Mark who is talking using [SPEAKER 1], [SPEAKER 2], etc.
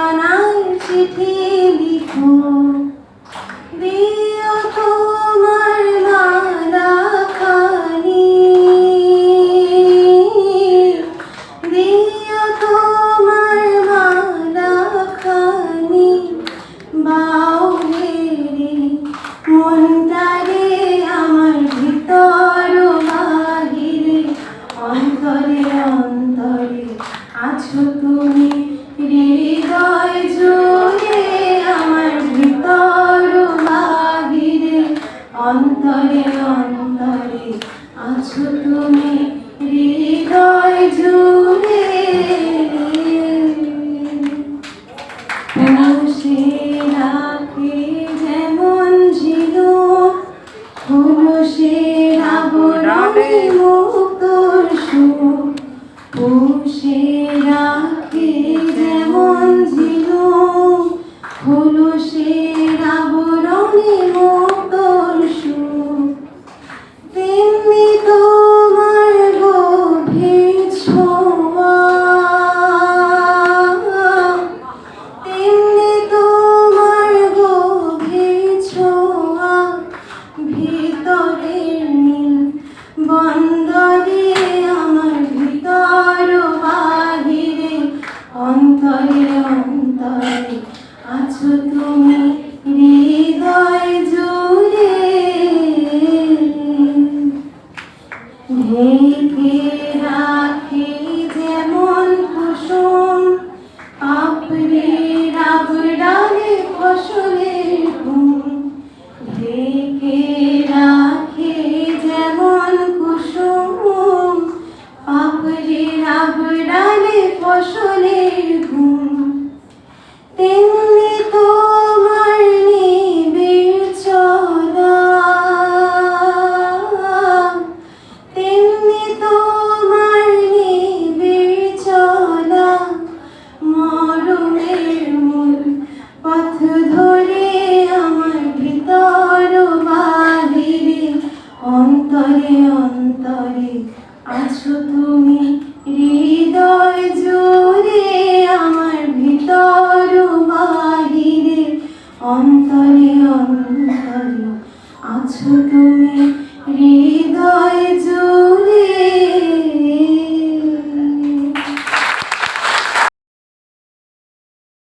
[SPEAKER 1] ঠিকানায় চিঠি লিখো, দিও তোমার মালাখানি, দিও তোমার মালাখানি। বাউলেরে মনটারে আমার ভিতর বাহিরে, অন্তরে অন্তরে আছো তুমি, হৃদয় জুড়ে আমার ভিতর বাহিরে, অন্তরে অন্তরে আছো তুমি, হৃদয় জুড়ে। পুষে রাখে যেমন ঝিনুক, পুরুষের আবরণে মুক্তোর সুখ। পুষে রাখে যেমন ঝিনুক,